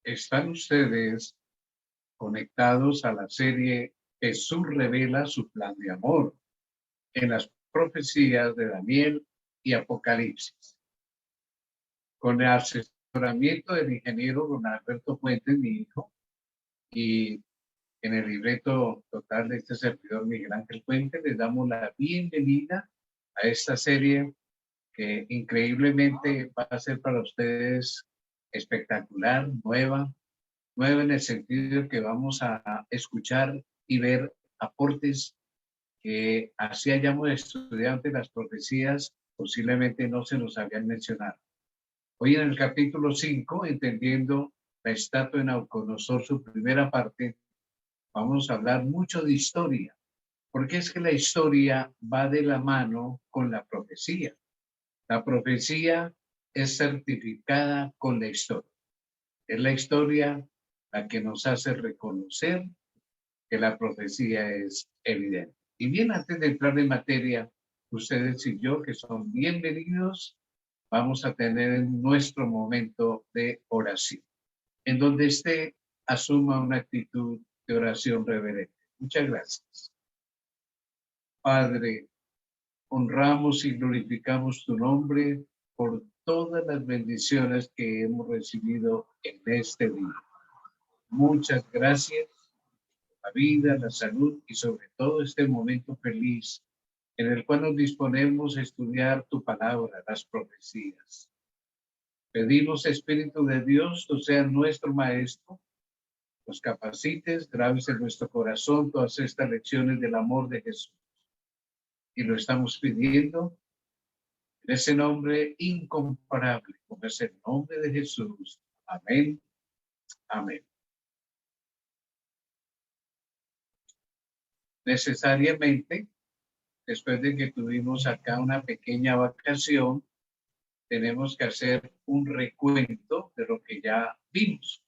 Están ustedes conectados a la serie Jesús revela su plan de amor en las profecías de Daniel y Apocalipsis. Con el asesoramiento del ingeniero Don Alberto Fuentes, mi hijo, y en el libreto total de este servidor Miguel Ángel Fuentes, les damos la bienvenida a esta serie que increíblemente va a ser para ustedes espectacular, nueva en el sentido de que vamos a escuchar y ver aportes que así hayamos estudiado las profecías, posiblemente no se nos habían mencionado. Hoy en el capítulo 5, entendiendo la estatua de Nabucodonosor, su primera parte, vamos a hablar mucho de historia, porque es que la historia va de la mano con la profecía. La profecía es certificada con la historia. Es la historia la que nos hace reconocer que la profecía es evidente. Y bien, antes de entrar en materia, ustedes y yo, que son bienvenidos, vamos a tener nuestro momento de oración, en donde asuma una actitud de oración reverente. Muchas gracias. Padre, honramos y glorificamos tu nombre por todas las bendiciones que hemos recibido en este día. Muchas gracias por la vida, la salud y sobre todo este momento feliz en el cual nos disponemos a estudiar tu palabra, las profecías. Pedimos, Espíritu de Dios, tú seas nuestro maestro, nos capacites, grabes en nuestro corazón todas estas lecciones del amor de Jesús. Y lo estamos pidiendo en ese nombre incomparable, como es el nombre de Jesús. Amén. Amén. Necesariamente, después de que tuvimos acá una pequeña vacación, tenemos que hacer un recuento de lo que ya vimos.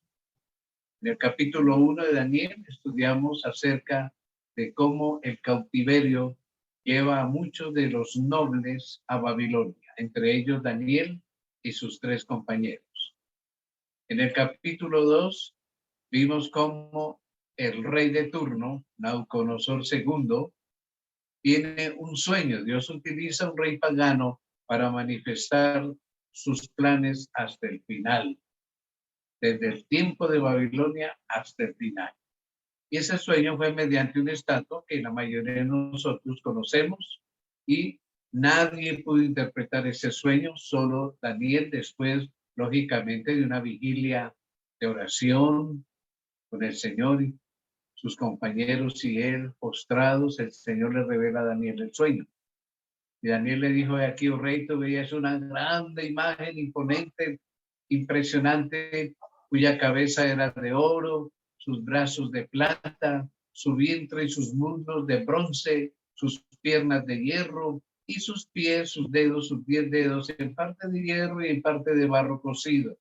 En el capítulo 1 de Daniel estudiamos acerca de cómo el cautiverio lleva a muchos de los nobles a Babilonia, entre ellos Daniel y sus 3 compañeros. En el capítulo 2 vimos cómo el rey de turno, Nabucodonosor II, tiene un sueño. Dios utiliza un rey pagano para manifestar sus planes hasta el final, desde el tiempo de Babilonia hasta el final. Y ese sueño fue mediante una estatua que la mayoría de nosotros conocemos y nadie pudo interpretar ese sueño, solo Daniel, después, lógicamente, de una vigilia de oración con el Señor y sus compañeros y él postrados, el Señor le revela a Daniel el sueño. Y Daniel le dijo, aquí, oh rey, tú veías una grande imagen imponente, impresionante, cuya cabeza era de oro, sus brazos de plata, su vientre y sus muslos de bronce, sus piernas de hierro y sus pies, sus dedos, sus 10 dedos, en parte de hierro y en parte de barro cocido.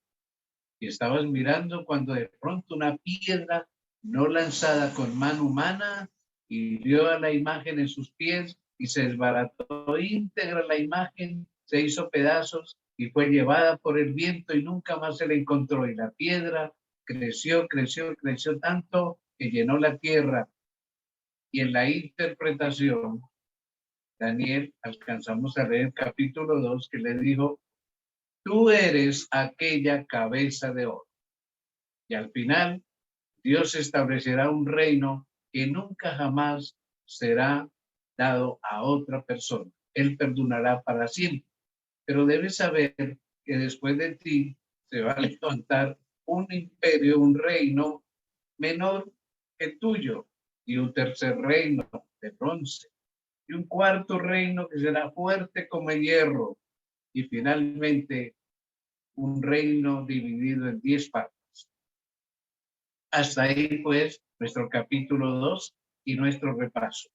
Y estabas mirando cuando de pronto una piedra no lanzada con mano humana hirió a la imagen en sus pies y se desbarató íntegra la imagen, se hizo pedazos y fue llevada por el viento y nunca más se la encontró. Y la piedra creció tanto que llenó la tierra. Y en la interpretación, Daniel, alcanzamos a leer el capítulo 2, que le dijo, tú eres aquella cabeza de oro. Y al final, Dios establecerá un reino que nunca jamás será dado a otra persona. Él perdonará para siempre. Pero debes saber que después de ti se va a levantar un imperio, un reino menor que tuyo, y un tercer reino de bronce, y un cuarto reino que será fuerte como el hierro, y finalmente un reino dividido en 10 partes. Hasta ahí, pues, nuestro capítulo 2 y nuestro repaso.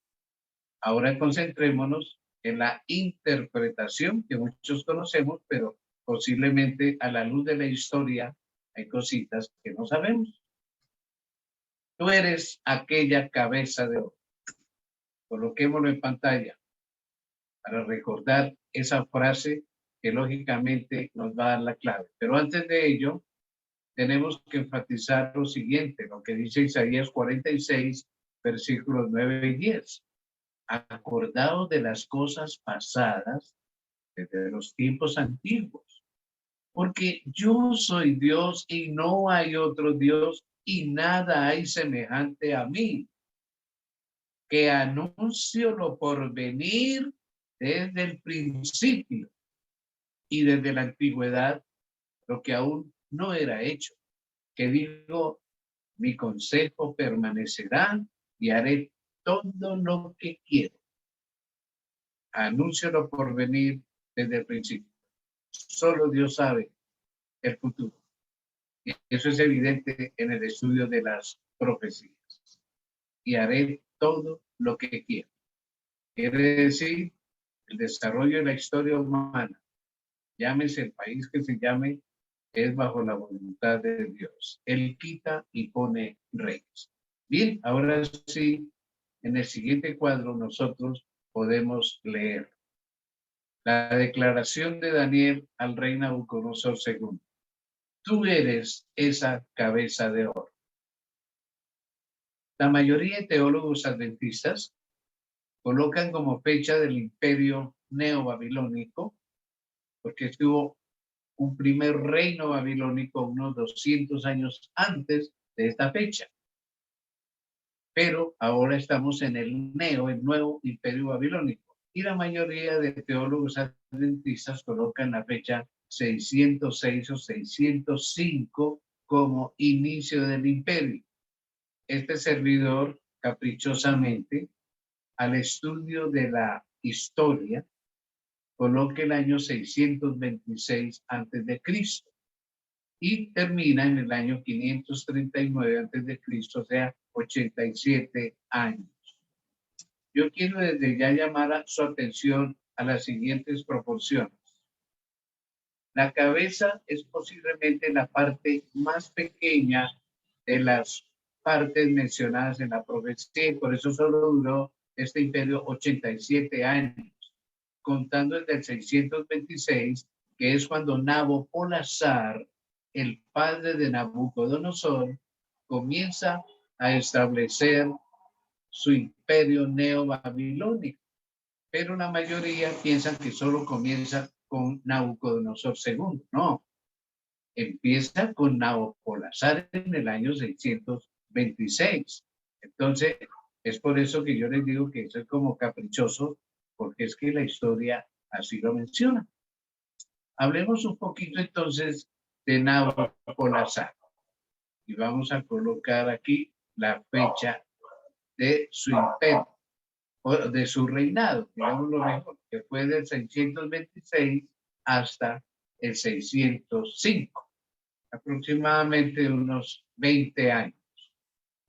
Ahora concentrémonos en la interpretación que muchos conocemos, pero posiblemente a la luz de la historia hay cositas que no sabemos. Tú eres aquella cabeza de oro. Coloquémoslo en pantalla para recordar esa frase que lógicamente nos va a dar la clave. Pero antes de ello, tenemos que enfatizar lo siguiente, lo que dice Isaías 46, versículos 9 y 10. Acordaos de las cosas pasadas desde los tiempos antiguos, porque yo soy Dios y no hay otro Dios y nada hay semejante a mí, que anuncio lo por venir desde el principio y desde la antigüedad, lo que aún no era hecho, que digo, mi consejo permanecerá y haré todo lo que quiero. Anuncio lo por venir desde el principio. Solo Dios sabe el futuro. Y eso es evidente en el estudio de las profecías. Y haré todo lo que quiero. Quiere decir, el desarrollo de la historia humana, llámese el país que se llame, es bajo la voluntad de Dios. Él quita y pone reyes. Bien, ahora sí, en el siguiente cuadro nosotros podemos leer la declaración de Daniel al rey Nabucodonosor II. Tú eres esa cabeza de oro. La mayoría de teólogos adventistas colocan como fecha del imperio neobabilónico, porque estuvo un primer reino babilónico unos 200 años antes de esta fecha. Pero ahora estamos en el nuevo imperio babilónico. Y la mayoría de teólogos adventistas colocan la fecha 606 o 605 como inicio del imperio. Este servidor, caprichosamente, al estudio de la historia, coloca el año 626 antes de Cristo y termina en el año 539 antes de Cristo, o sea, 87 años. Yo quiero desde ya llamar su atención a las siguientes proporciones. La cabeza es posiblemente la parte más pequeña de las partes mencionadas en la profecía y por eso solo duró este imperio 87 años, contando desde el 626, que es cuando Nabopolassar, el padre de Nabucodonosor, comienza a establecer su imperio neobabilónico. Pero la mayoría piensan que solo comienza con Nabucodonosor II. No, empieza con Nabopolassar en el año 626. Entonces, es por eso que yo les digo que eso es como caprichoso, porque es que la historia así lo menciona. Hablemos un poquito entonces de Nabopolassar y vamos a colocar aquí la fecha de su imperio, o de su reinado, digámoslo mejor, que fue del 626 hasta el 605, aproximadamente unos 20 años.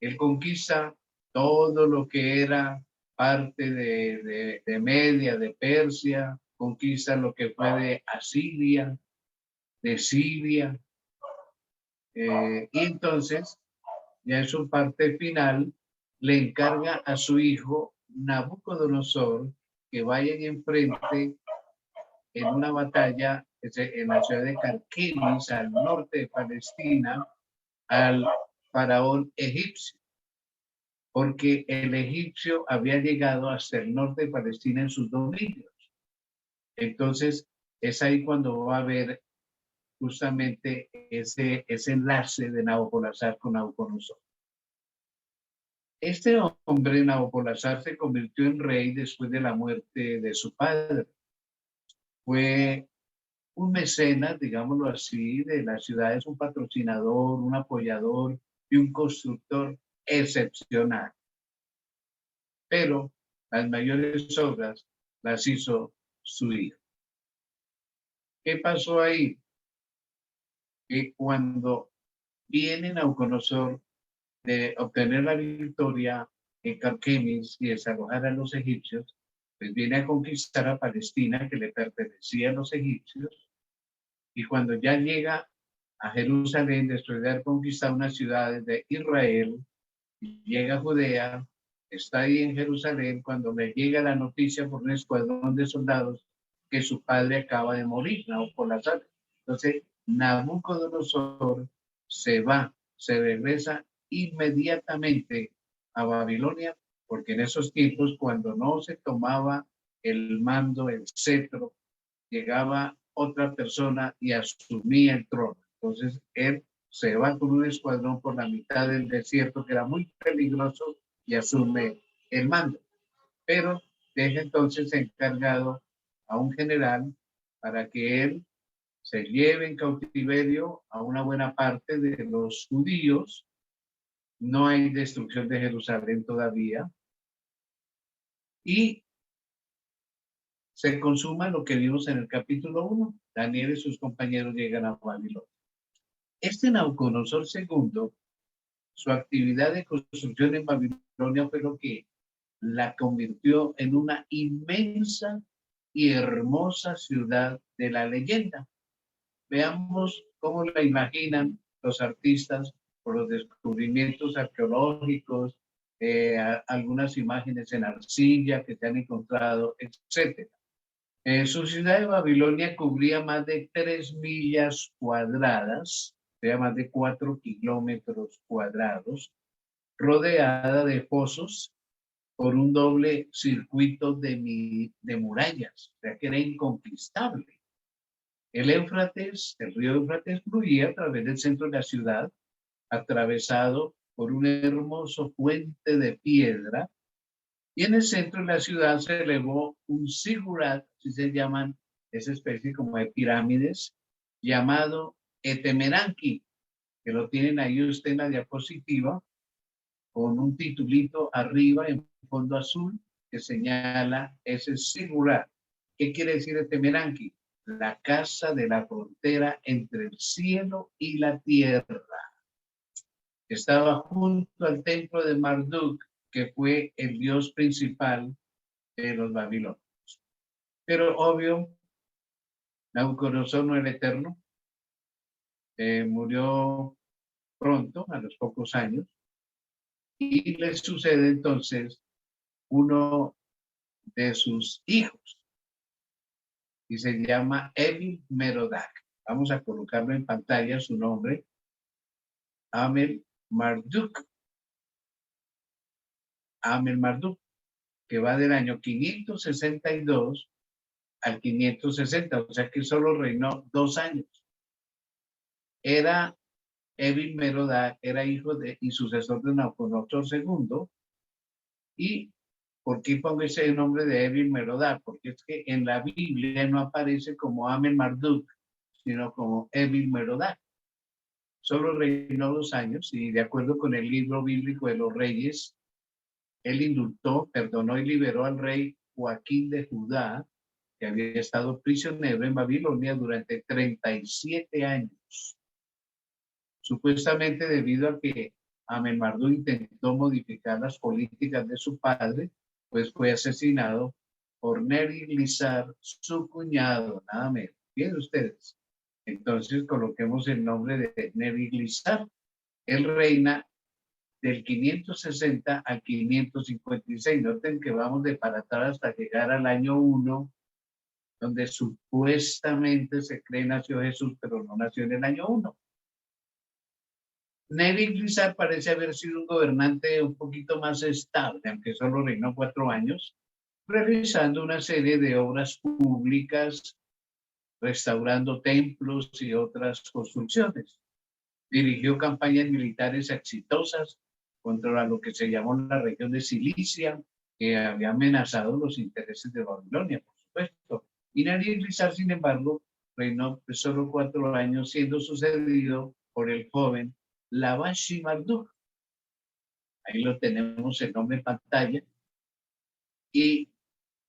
Él conquista todo lo que era parte de Media, de Persia, conquista lo que fue de Asiria, de Siria, y entonces, ya en su parte final, le encarga a su hijo Nabucodonosor que vayan enfrente en una batalla en la ciudad de Carquemis, al norte de Palestina, al faraón egipcio, porque el egipcio había llegado hasta el norte de Palestina en sus dominios. Entonces, es ahí cuando va a haber justamente ese enlace de Nabopolassar con Nabucodonosor. Este hombre, Nabopolassar, se convirtió en rey después de la muerte de su padre. Fue un mecenas, digámoslo así, de las ciudades, un patrocinador, un apoyador y un constructor excepcional. Pero las mayores obras las hizo su hijo. ¿Qué pasó ahí? Que cuando viene Nabucodonosor de obtener la victoria en Carquemis y desalojar a los egipcios, pues viene a conquistar a Palestina, que le pertenecía a los egipcios, y cuando ya llega a Jerusalén, después de haber conquistado unas ciudades de Israel, y llega a Judea, está ahí en Jerusalén, cuando le llega la noticia por un escuadrón de soldados que su padre acaba de morir, Nabopolassar. Entonces, Nabucodonosor se regresa inmediatamente a Babilonia, porque en esos tiempos, cuando no se tomaba el mando, el cetro, llegaba otra persona y asumía el trono. Entonces él se va con un escuadrón por la mitad del desierto, que era muy peligroso, y asume el mando. Pero deja entonces encargado a un general para que él se lleve en cautiverio a una buena parte de los judíos. No hay destrucción de Jerusalén todavía. Y se consuma lo que vimos en el capítulo 1. Daniel y sus compañeros llegan a Babilonia. Este Nabucodonosor II, su actividad de construcción en Babilonia fue lo que la convirtió en una inmensa y hermosa ciudad de la leyenda. Veamos cómo la imaginan los artistas por los descubrimientos arqueológicos, algunas imágenes en arcilla que se han encontrado, etc. Su ciudad de Babilonia cubría más de 3 millas cuadradas, o sea, más de 4 kilómetros cuadrados, rodeada de fosos por un doble circuito de murallas, o sea que era inconquistable. El Éufrates, el río Éufrates, fluía a través del centro de la ciudad, atravesado por un hermoso puente de piedra, y en el centro de la ciudad se elevó un zigurat, así se llaman esa especie como de pirámides, llamado Etemeranki, que lo tienen ahí usted en la diapositiva, con un titulito arriba en fondo azul que señala ese zigurat. ¿Qué quiere decir Etemeranki? La casa de la frontera entre el cielo y la tierra. Estaba junto al templo de Marduk, que fue el dios principal de los babilonios. Pero obvio, Nabucodonosor no era eterno, murió pronto, a los pocos años, y le sucede entonces uno de sus hijos, y se llama Evil Merodach. Vamos a colocarlo en pantalla, su nombre, Amel Marduk. Amel Marduk, que va del año 562 al 560, o sea que solo reinó 2 años. Era Evil Merodach, era hijo de y sucesor de Nabucodonosor II. ¿Y por qué pongo ese nombre de Evil Merodach? Porque es que en la Biblia no aparece como Amel Marduk, sino como Evil Merodach. Solo reinó 2 años y de acuerdo con el libro bíblico de los reyes, él indultó, perdonó y liberó al rey Joaquín de Judá, que había estado prisionero en Babilonia durante 37 años. Supuestamente debido a que Amenmardú intentó modificar las políticas de su padre, pues fue asesinado por Neriglissar, su cuñado, nada menos. Bien ustedes. Entonces coloquemos el nombre de Neriglissar. Él reina del 560 al 556. Noten que vamos de para atrás hasta llegar al año 1, donde supuestamente se cree nació Jesús, pero no nació en el año 1. Neriglissar parece haber sido un gobernante un poquito más estable, aunque solo reinó 4 años, realizando una serie de obras públicas, restaurando templos y otras construcciones. Dirigió campañas militares exitosas contra lo que se llamó la región de Cilicia, que había amenazado los intereses de Babilonia, por supuesto. Y Neriglissar, sin embargo, reinó solo 4 años, siendo sucedido por el joven Lavashi Marduk. Ahí lo tenemos el nombre en pantalla. Y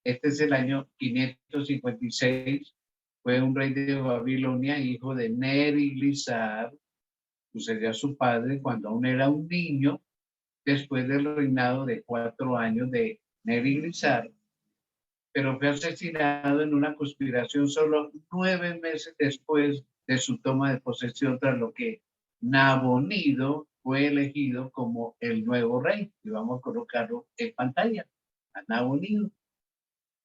este es el año 556. Fue un rey de Babilonia, hijo de Neriglissar, sucedió a su padre cuando aún era un niño, después del reinado de 4 años de Neriglissar, pero fue asesinado en una conspiración solo 9 meses después de su toma de posesión, tras lo que Nabonido fue elegido como el nuevo rey. Y vamos a colocarlo en pantalla, a Nabonido.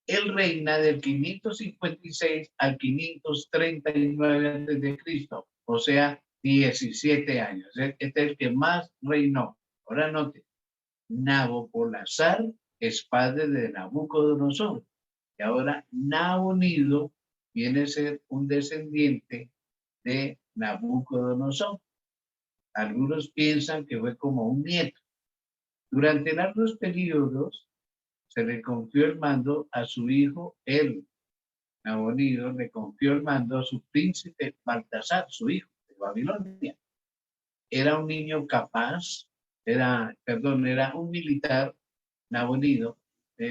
Él reina del 556 al 539 a.C., o sea, 17 años. Este es el que más reinó. Ahora note, Nabopolassar es padre de Nabucodonosor. Y ahora Nabonido viene a ser un descendiente de Nabucodonosor. Algunos piensan que fue como un nieto. Durante largos periodos se le confió el mando a su hijo, él, Nabonido, le confió el mando a su príncipe Baltasar, su hijo, de Babilonia. Era un niño capaz, era un militar, Nabonido,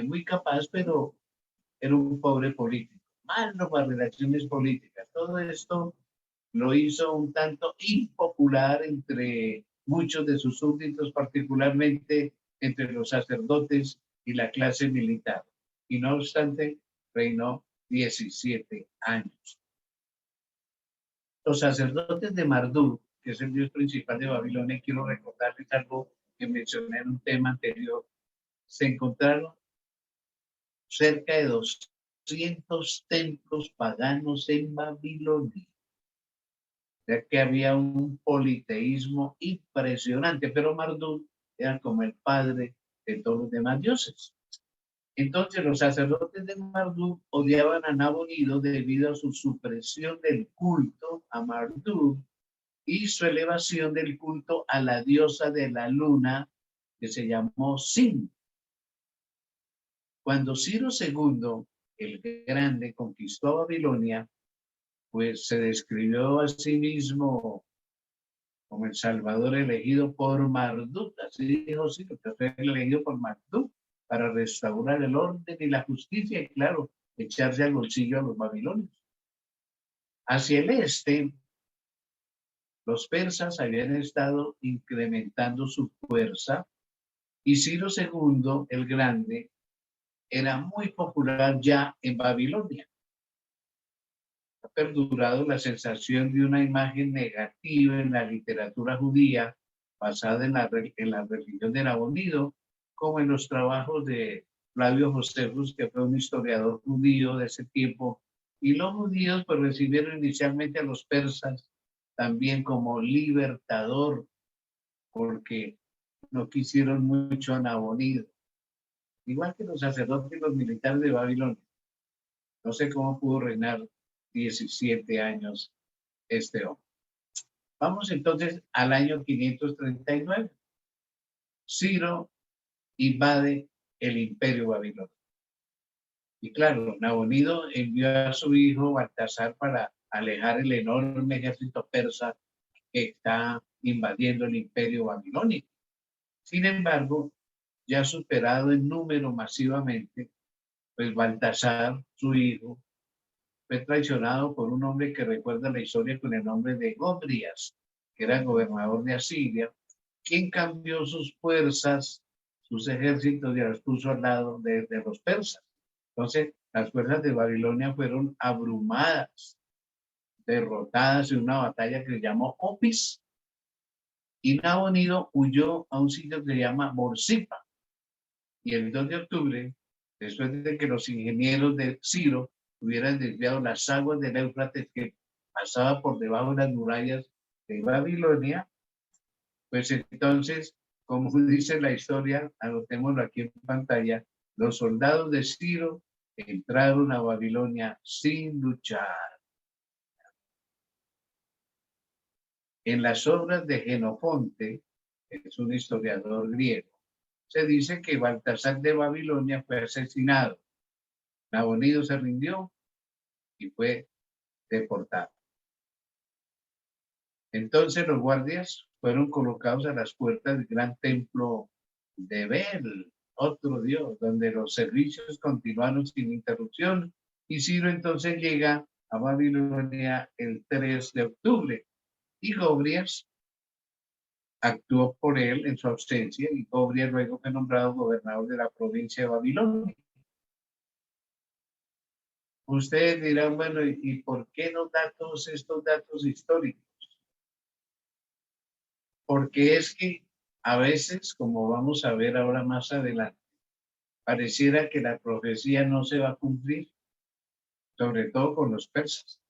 muy capaz, pero era un pobre político. Malo para relaciones políticas. Todo esto lo hizo un tanto impopular entre muchos de sus súbditos, particularmente entre los sacerdotes y la clase militar. Y no obstante, reinó 17 años. Los sacerdotes de Marduk, que es el dios principal de Babilonia, quiero recordarles algo que mencioné en un tema anterior, se encontraron cerca de 200 templos paganos en Babilonia, ya que había un politeísmo impresionante, pero Marduk era como el padre de todos los demás dioses. Entonces los sacerdotes de Marduk odiaban a Nabonido debido a su supresión del culto a Marduk y su elevación del culto a la diosa de la luna que se llamó Sin. Cuando Ciro II, el Grande, conquistó Babilonia, pues se describió a sí mismo como el Salvador elegido por Marduk. Así dijo Ciro, que fue elegido por Marduk para restaurar el orden y la justicia y, claro, echarse al bolsillo a los babilonios. Hacia el este, los persas habían estado incrementando su fuerza y Ciro II, el Grande, era muy popular ya en Babilonia. Ha perdurado la sensación de una imagen negativa en la literatura judía basada en la religión de Nabonido, como en los trabajos de Flavio Josefus, que fue un historiador judío de ese tiempo, y los judíos pues recibieron inicialmente a los persas también como libertador, porque no quisieron mucho a Nabonido, igual que los sacerdotes y los militares de Babilonia. No sé cómo pudo reinar 17 años este hombre. Vamos entonces al año 539. Ciro invade el imperio babilonio. Y claro, Nabonido envió a su hijo Baltasar para alejar el enorme ejército persa que está invadiendo el imperio babilónico. Sin embargo, ya superado en número masivamente, pues Baltasar, su hijo, fue traicionado por un hombre que recuerda la historia con el nombre de Gobrias, que era gobernador de Asiria, quien cambió sus fuerzas, sus ejércitos y los puso al lado de los persas. Entonces, las fuerzas de Babilonia fueron abrumadas, derrotadas en una batalla que se llamó Opis, y Nabonido huyó a un sitio que se llama Borsippa. Y el 2 de octubre, después de que los ingenieros de Ciro hubieran desviado las aguas del Éufrates que pasaba por debajo de las murallas de Babilonia, pues entonces, como dice la historia, anotémoslo aquí en pantalla, los soldados de Ciro entraron a Babilonia sin luchar. En las obras de Genofonte, que es un historiador griego, se dice que Baltasar de Babilonia fue asesinado. Nabonido se rindió y fue deportado. Entonces los guardias fueron colocados a las puertas del gran templo de Bel, otro dios, donde los servicios continuaron sin interrupción. Y Ciro entonces llega a Babilonia el 3 de octubre. Y Gobrias actuó por él en su ausencia y Gobrias luego fue nombrado gobernador de la provincia de Babilonia. Ustedes dirán, bueno, ¿y por qué nos da todos estos datos históricos? Porque es que a veces, como vamos a ver ahora más adelante, pareciera que la profecía no se va a cumplir, sobre todo con los persas.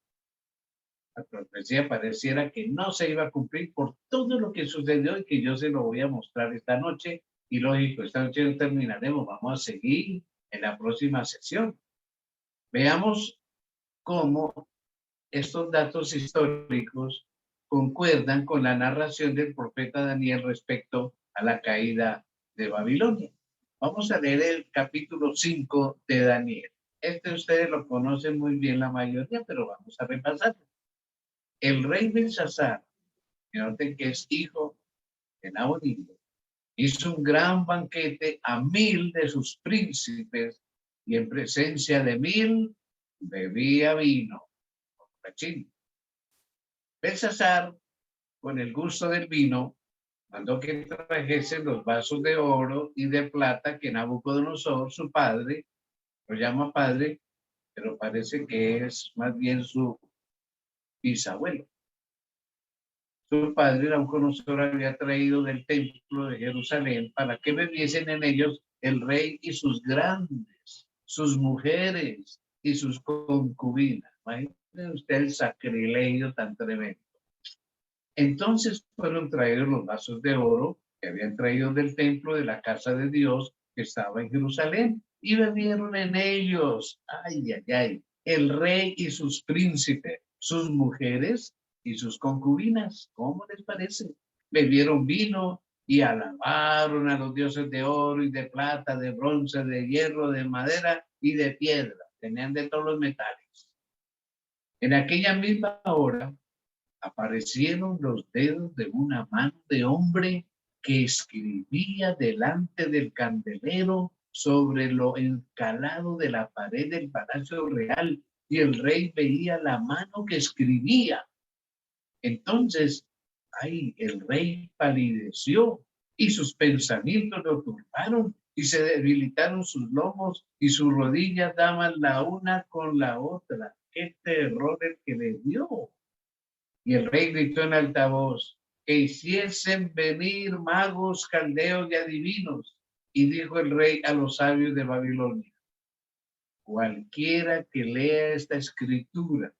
La profecía pareciera que no se iba a cumplir por todo lo que sucedió y que yo se lo voy a mostrar esta noche. Y lógico, esta noche no terminaremos, vamos a seguir en la próxima sesión. Veamos cómo estos datos históricos concuerdan con la narración del profeta Daniel respecto a la caída de Babilonia. Vamos a leer el capítulo 5 de Daniel. Ustedes lo conocen muy bien la mayoría, pero vamos a repasarlo. El rey Belsasar, que noten que es hijo de Nabonido, hizo un gran banquete a 1000 de sus príncipes y en presencia de 1000 bebía vino. Belsasar, con el gusto del vino, mandó que trajesen los vasos de oro y de plata que Nabucodonosor, su padre, lo llama padre, pero parece que es más bien su bisabuelo. Su padre, Nabucodonosor, había traído del templo de Jerusalén para que bebiesen en ellos el rey y sus grandes, sus mujeres y sus concubinas. Imagínense usted el sacrilegio tan tremendo. Entonces fueron traídos los vasos de oro que habían traído del templo de la casa de Dios que estaba en Jerusalén y bebieron en ellos, ay, ay, ay, el rey y sus príncipes, sus mujeres y sus concubinas. ¿Cómo les parece? Bebieron vino y alabaron a los dioses de oro y de plata, de bronce, de hierro, de madera y de piedra. Tenían de todos los metales. En aquella misma hora aparecieron los dedos de una mano de hombre que escribía delante del candelero sobre lo encalado de la pared del palacio real, y el rey veía la mano que escribía. Entonces, ay, el rey palideció y sus pensamientos lo turbaron y se debilitaron sus lomos y sus rodillas daban la una con la otra. ¡Qué terror el que le dio! Y el rey gritó en alta voz, que hiciesen venir magos, caldeos y adivinos. Y dijo el rey a los sabios de Babilonia, cualquiera que lea esta escritura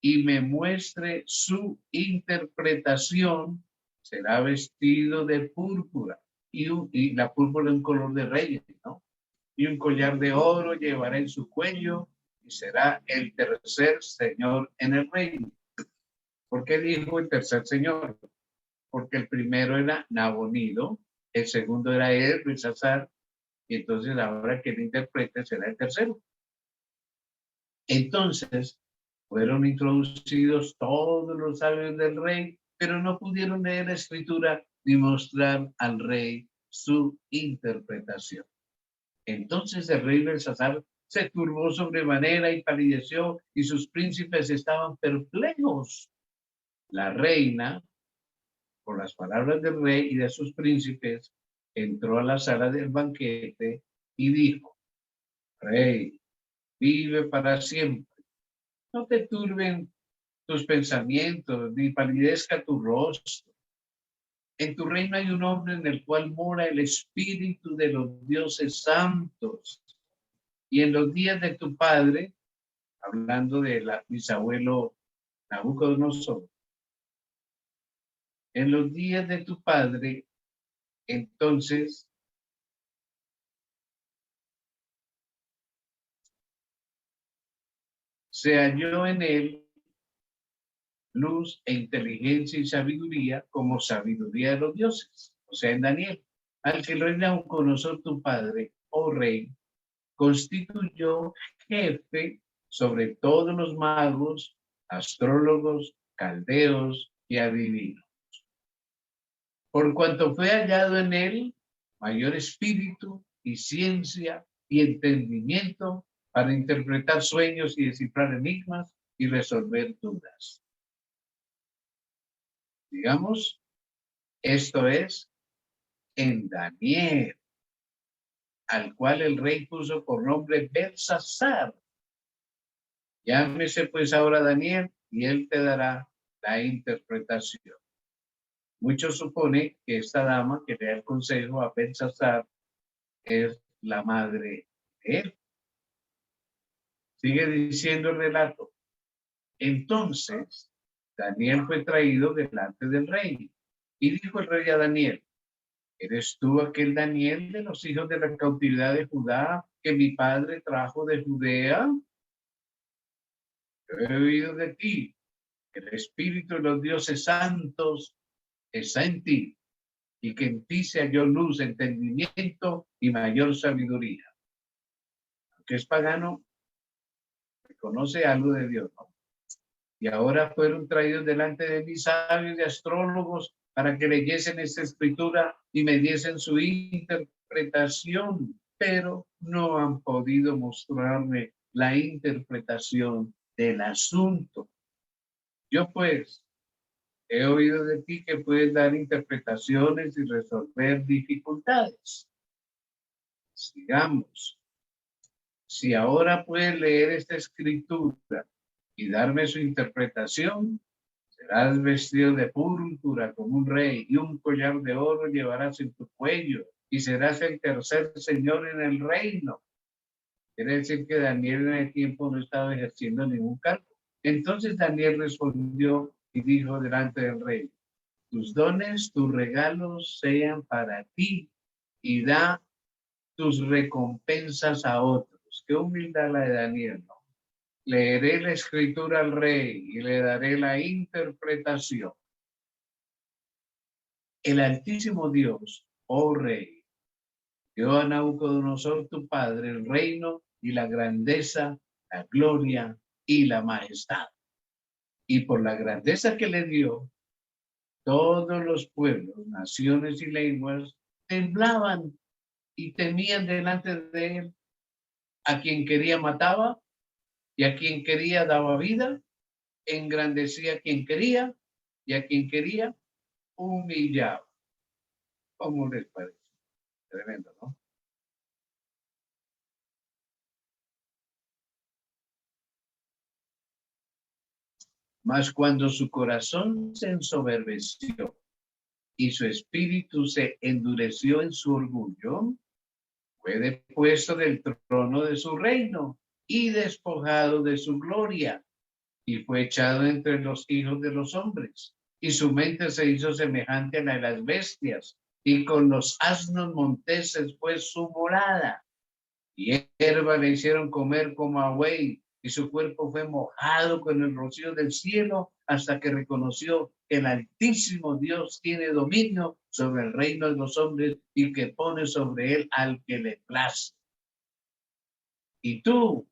y me muestre su interpretación, será vestido de púrpura. Y la púrpura es un color de reyes, ¿no? Y un collar de oro llevará en su cuello y será el tercer señor en el reino. ¿Por qué dijo el tercer señor? Porque el primero era Nabonido, el segundo era Belsasar, y entonces ahora que él interprete será el tercero. Entonces fueron introducidos todos los sabios del rey, pero no pudieron leer la escritura ni mostrar al rey su interpretación. Entonces el rey Belsasar se turbó sobremanera y palideció, y sus príncipes estaban perplejos. La reina, por las palabras del rey y de sus príncipes, entró a la sala del banquete y dijo, rey, vive para siempre. No te turben tus pensamientos, ni palidezca tu rostro. En tu reino hay un hombre en el cual mora el espíritu de los dioses santos. Y en los días de tu padre, hablando de bisabuelo Nabucodonosor, en los días de tu padre, entonces se halló en él luz e inteligencia y sabiduría como sabiduría de los dioses, o sea, en Daniel, al que el rey Nabucodonosor, tu padre, oh rey, constituyó jefe sobre todos los magos, astrólogos, caldeos y adivinos. Por cuanto fue hallado en él mayor espíritu y ciencia y entendimiento para interpretar sueños y descifrar enigmas y resolver dudas. Digamos, esto es en Daniel, al cual el rey puso por nombre Belsasar. Llámese pues ahora Daniel y él te dará la interpretación. Muchos suponen que esta dama que le da el consejo a Belsasar es la madre de él. Sigue diciendo el relato. Entonces, Daniel fue traído delante del rey. Y dijo el rey a Daniel: ¿eres tú aquel Daniel de los hijos de la cautividad de Judá que mi padre trajo de Judea? Yo he oído de ti, que el espíritu de los dioses santos está en ti, y que en ti se halló luz, entendimiento y mayor sabiduría. Aunque es pagano, reconoce algo de Dios, ¿no? Y ahora fueron traídos delante de mis sabios y astrólogos para que leyesen esta escritura y me diesen su interpretación, pero no han podido mostrarme la interpretación del asunto. Yo pues he oído de ti que puedes dar interpretaciones y resolver dificultades. Sigamos. Si ahora puedes leer esta escritura y darme su interpretación, serás vestido de púrpura como un rey, y un collar de oro llevarás en tu cuello, y serás el tercer señor en el reino. Quiere decir que Daniel en el tiempo no estaba ejerciendo ningún cargo. Entonces Daniel respondió y dijo delante del rey: tus dones, tus regalos sean para ti, y da tus recompensas a otros. Qué humildad la de Daniel, ¿no? Leeré la escritura al rey y le daré la interpretación. El Altísimo Dios, oh rey, dio a Nabucodonosor tu padre el reino y la grandeza, la gloria y la majestad. Y por la grandeza que le dio, todos los pueblos, naciones y lenguas temblaban y temían delante de él. A quien quería mataba, y a quien quería daba vida, engrandecía a quien quería, y a quien quería humillaba. ¿Cómo les parece? Tremendo, ¿no? Mas cuando su corazón se ensoberbeció y su espíritu se endureció en su orgullo, fue depuesto del trono de su reino y despojado de su gloria, y fue echado entre los hijos de los hombres, y su mente se hizo semejante a la de las bestias, y con los asnos monteses fue su morada, y hierba le hicieron comer como a buey, y su cuerpo fue mojado con el rocío del cielo, hasta que reconoció que el Altísimo Dios tiene dominio sobre el reino de los hombres y que pone sobre él al que le place. Y tú,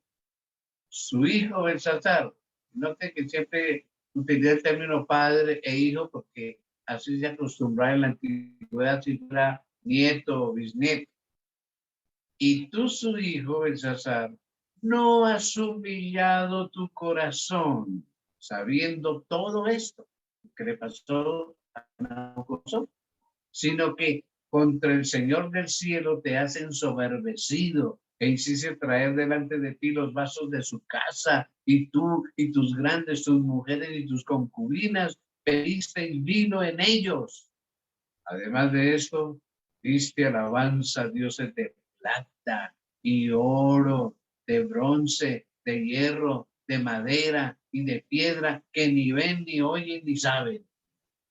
su hijo Belsasar, note que siempre utiliza el término padre e hijo porque así se acostumbraba en la antigüedad, si fuera nieto o bisnieto. Y tú, su hijo Belsasar, no has humillado tu corazón sabiendo todo esto que le pasó a Nabucodonosor, sino que contra el Señor del cielo te has ensoberbecido e hiciste traer delante de ti los vasos de su casa, y tú y tus grandes, tus mujeres y tus concubinas, bebiste vino en ellos. Además de esto, diste alabanza a dioses de plata y oro, de bronce, de hierro, de madera y de piedra, que ni ven, ni oyen, ni saben.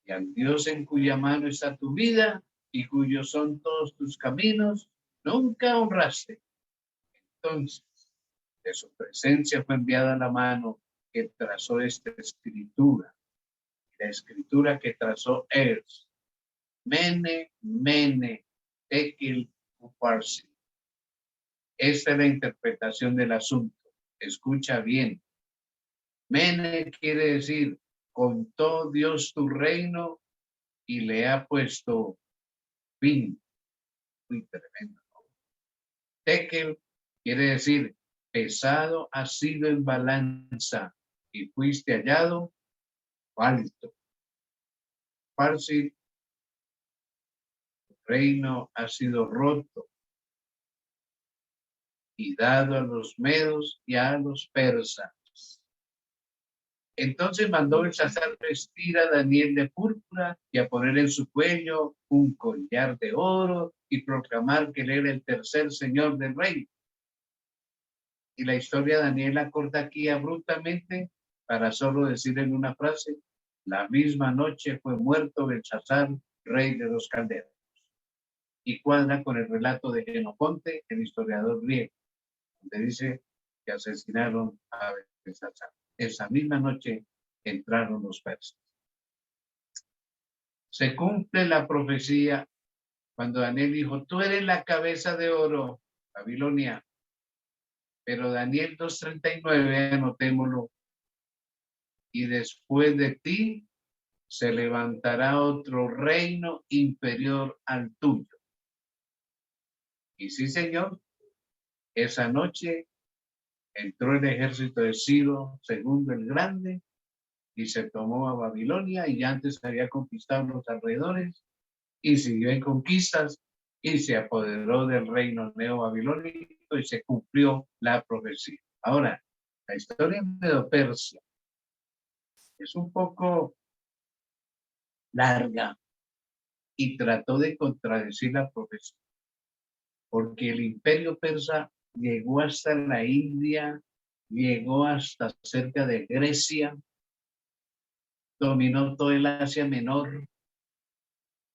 Y al Dios en cuya mano está tu vida y cuyos son todos tus caminos, nunca honraste. Entonces, de su presencia fue enviada la mano que trazó esta escritura. La escritura que trazó es Mene, Mene, Tekel, Uparsi. Esta es la interpretación del asunto. Escucha bien. Mene quiere decir, contó Dios tu reino y le ha puesto fin. Muy tremendo. Tekel quiere decir, pesado ha sido en balanza y fuiste hallado falto. Parsi, reino ha sido roto y dado a los medos y a los persas. Entonces mandó Belsasar vestir a Daniel de púrpura y a poner en su cuello un collar de oro y proclamar que él era el tercer señor del reino. Y la historia de Daniel la corta aquí abruptamente para solo decir en una frase, la misma noche fue muerto Belsasar, rey de los caldeos. Y cuadra con el relato de Jenofonte, el historiador griego, donde dice que asesinaron a Belsasar. Esa misma noche entraron los persas. Se cumple la profecía cuando Daniel dijo, tú eres la cabeza de oro, Babilonia. Pero Daniel 2:39, anotémoslo, y después de ti se levantará otro reino inferior al tuyo. Y sí, Señor, esa noche entró el ejército de Ciro II el Grande y se tomó a Babilonia, y antes había conquistado los alrededores y siguió en conquistas y se apoderó del reino neobabilónico y se cumplió la profecía. Ahora, la historia de Medo-Persia es un poco larga y trató de contradecir la profecía, porque el imperio persa llegó hasta la India, llegó hasta cerca de Grecia, dominó todo el Asia Menor,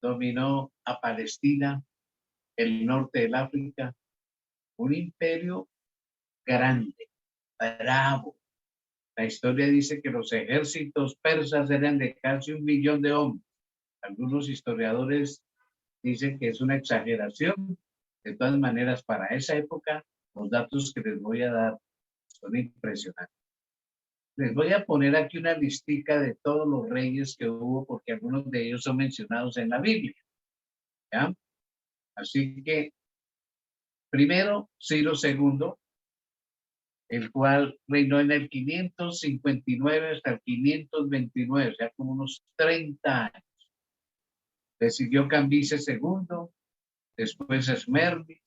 dominó a Palestina, el norte del África, un imperio grande, bravo. La historia dice que los ejércitos persas eran de casi 1.000.000 de hombres. Algunos historiadores dicen que es una exageración. De todas maneras, para esa época, los datos que les voy a dar son impresionantes. Les voy a poner aquí una listica de todos los reyes que hubo, porque algunos de ellos son mencionados en la Biblia. ¿Ya? Así que, primero, Ciro II, el cual reinó en el 559 hasta el 529, o sea, como unos 30 años. Le siguió Cambises II, después Esmernis,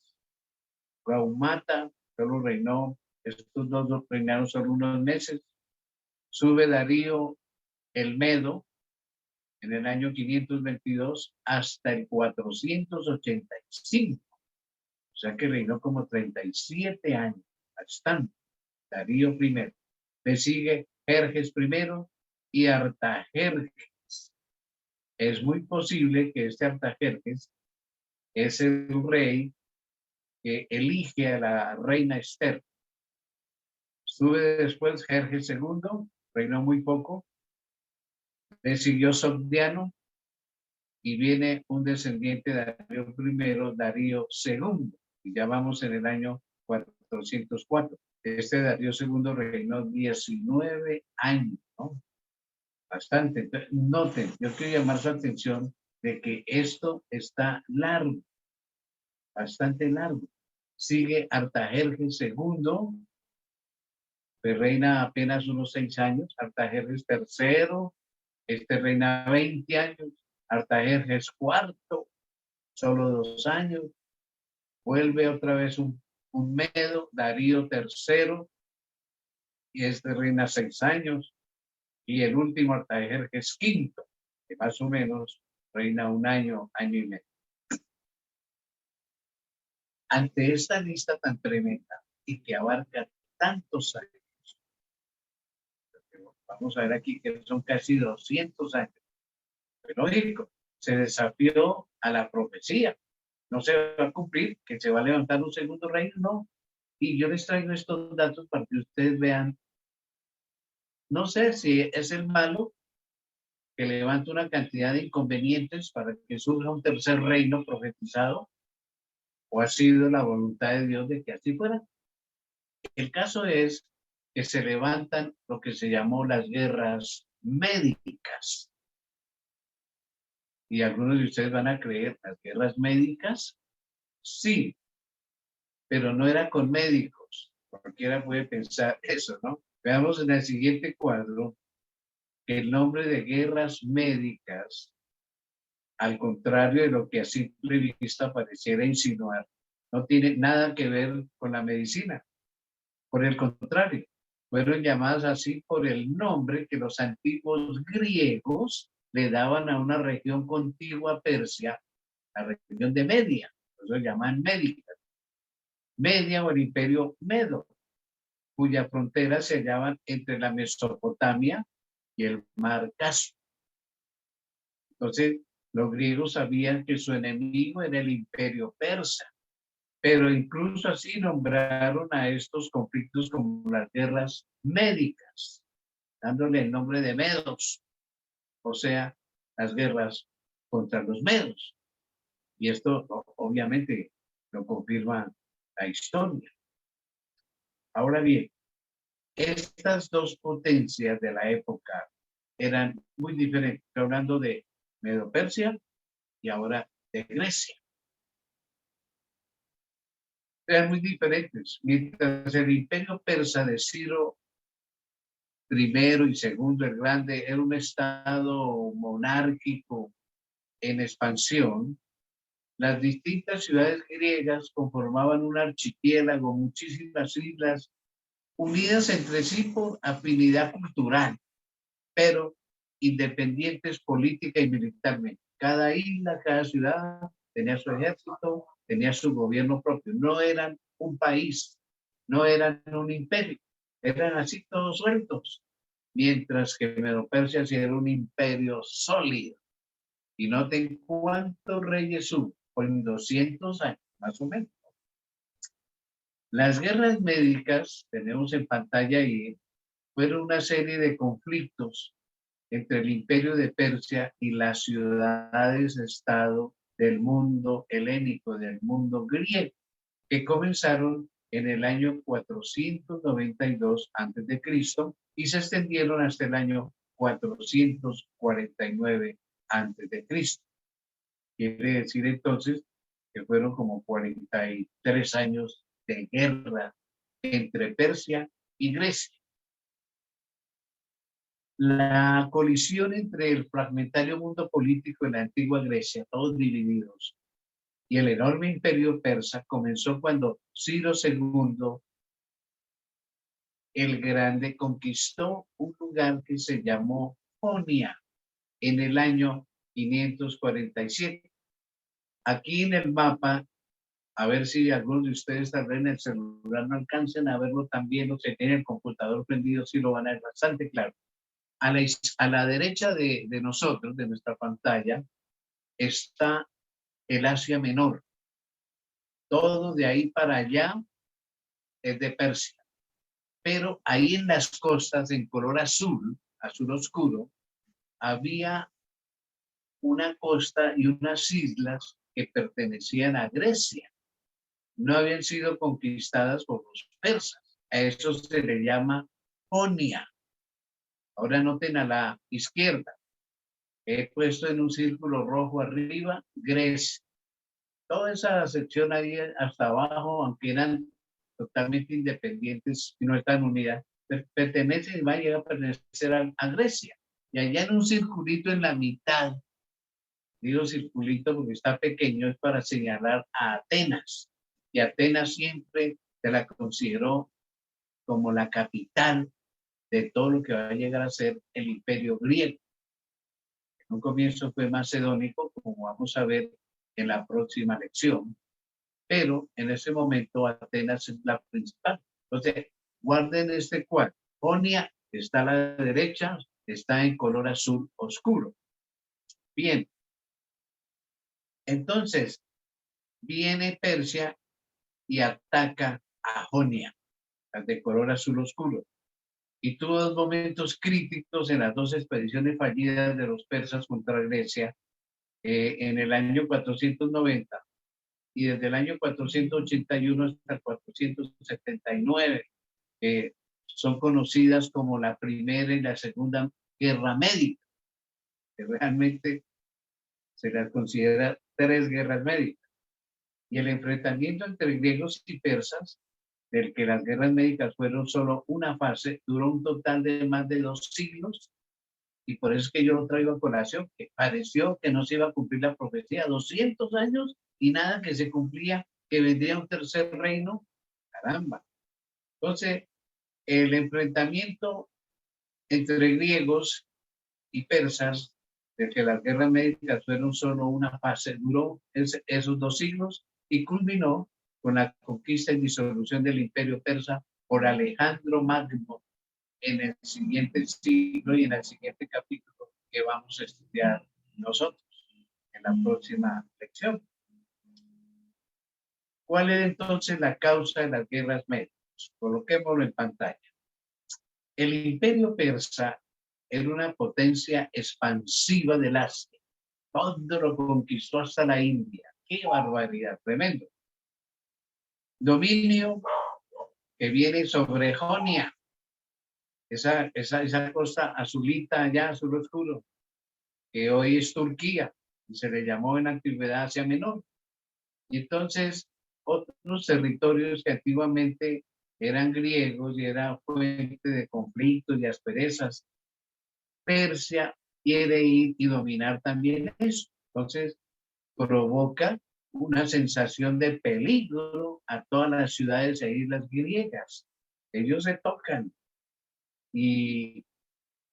Gaumata, solo reinó, estos dos reinaron solo unos meses. Sube Darío el Medo en el año 522 hasta el 485. O sea que reinó como 37 años, bastante. Darío I. Le sigue Jerjes I y Artajerjes. Es muy posible que este Artajerjes es el rey que elige a la reina Esther. Sube después Jerjes II, reinó muy poco. Le siguió Sogdiano y viene un descendiente de Darío I, Darío II, y ya vamos en el año 404. Este Darío II reinó 19 años, ¿no? Bastante. Entonces, noten, yo quiero llamar su atención de que esto está largo, bastante largo. Sigue Artajerjes II, que reina apenas unos 6 años. Artajerjes III, este reina 20 años. Artajerjes IV, solo 2 años. Vuelve otra vez un Medo, Darío III, y este reina 6 años. Y el último Artajerjes V, que más o menos reina 1 año, año y medio. Ante esta lista tan tremenda y que abarca tantos años, vamos a ver aquí que son casi 200 años, pero lógico, se desafió a la profecía. No se va a cumplir, que se va a levantar un segundo reino, no. Y yo les traigo estos datos para que ustedes vean, no sé si es el malo que levanta una cantidad de inconvenientes para que surja un tercer reino profetizado, o ha sido la voluntad de Dios de que así fuera. El caso es que se levantan lo que se llamó las guerras médicas. Y algunos de ustedes van a creer, las guerras médicas, sí, pero no era con médicos. Cualquiera puede pensar eso, ¿no? Veamos en el siguiente cuadro que el nombre de guerras médicas, al contrario de lo que a simple vista pareciera insinuar, no tiene nada que ver con la medicina. Por el contrario, fueron llamadas así por el nombre que los antiguos griegos le daban a una región contigua a Persia, la región de Media. Por eso llaman médicas. Media o el imperio Medo. cuya frontera se hallaban entre la Mesopotamia y el mar Caspio. Entonces, los griegos sabían que su enemigo era el imperio persa, pero incluso así nombraron a estos conflictos como las guerras médicas, dándole el nombre de medos, o sea, las guerras contra los medos. Y esto obviamente lo confirma la historia. Ahora bien, estas dos potencias de la época eran muy diferentes, hablando de Medo-Persia y ahora de Grecia. Eran muy diferentes. Mientras el imperio persa de Ciro I y segundo el Grande era un estado monárquico en expansión, las distintas ciudades griegas conformaban un archipiélago, muchísimas islas unidas entre sí por afinidad cultural, pero independientes política y militarmente. Cada isla, cada ciudad tenía su ejército, tenía su gobierno propio. No eran un país, no eran un imperio, eran así todos sueltos. Mientras que Medo-Persia sí era un imperio sólido. Y noten cuántos reyes hubo, en 200 años, más o menos. Las guerras médicas, tenemos en pantalla ahí, fueron una serie de conflictos entre el imperio de Persia y las ciudades-estado del mundo helénico, del mundo griego, que comenzaron en el año 492 a.C. y se extendieron hasta el año 449 a.C. Quiere decir entonces que fueron como 43 años de guerra entre Persia y Grecia. La colisión entre el fragmentario mundo político de la antigua Grecia, todos divididos, y el enorme imperio persa comenzó cuando Ciro II el Grande conquistó un lugar que se llamó Jonia en el año 547. Aquí en el mapa, a ver si algunos de ustedes tal vez en el celular no alcancen a verlo también, o se tienen el computador prendido, si lo van a ver bastante claro. A la derecha de nosotros, de nuestra pantalla, está el Asia Menor. Todo de ahí para allá es de Persia. Pero ahí en las costas, en color azul, azul oscuro, había una costa y unas islas que pertenecían a Grecia. No habían sido conquistadas por los persas. A eso se le llama Jonia. Ahora noten a la izquierda. He puesto en un círculo rojo arriba, Grecia. Toda esa sección ahí hasta abajo, aunque eran totalmente independientes y no están unidas, pertenecen y van a llegar a pertenecer a Grecia. Y allá en un circulito en la mitad, digo circulito porque está pequeño, es para señalar a Atenas. Y Atenas siempre se la consideró como la capital de todo lo que va a llegar a ser el imperio griego. En un comienzo fue macedónico, como vamos a ver en la próxima lección, pero en ese momento Atenas es la principal. Entonces, guarden este cuadro. Jonia está a la derecha, está en color azul oscuro. Bien. Entonces, viene Persia y ataca a Jonia, de color azul oscuro. Y tuvo dos momentos críticos en las dos expediciones fallidas de los persas contra Grecia en el año 490 y desde el año 481 hasta el 479. Son conocidas como la Primera y la Segunda Guerra Médica, que realmente se las considera tres guerras médicas. Y el enfrentamiento entre griegos y persas, del que las guerras médicas fueron solo una fase, duró un total de más de 2 siglos, y por eso es que yo lo traigo a colación, que pareció que no se iba a cumplir la profecía, 200 años y nada que se cumplía, que vendría un tercer reino, caramba. Entonces, el enfrentamiento entre griegos y persas, de que las guerras médicas fueron solo una fase, duró esos 2 siglos y culminó con la conquista y disolución del imperio persa por Alejandro Magno en el siguiente siglo y en el siguiente capítulo que vamos a estudiar nosotros en la próxima lección. ¿Cuál es entonces la causa de las guerras médicas? Coloquémoslo en pantalla. El imperio persa era una potencia expansiva del Asia. Todo lo conquistó hasta la India. ¡Qué barbaridad! Tremendo. Dominio que viene sobre Jonia, esa costa azulita allá, azul oscuro, que hoy es Turquía, y se le llamó en la antigüedad Asia Menor. Y entonces, otros territorios que antiguamente eran griegos y era fuente de conflictos y asperezas, Persia quiere ir y dominar también eso. Entonces, provoca una sensación de peligro a todas las ciudades e islas griegas. Ellos se tocan y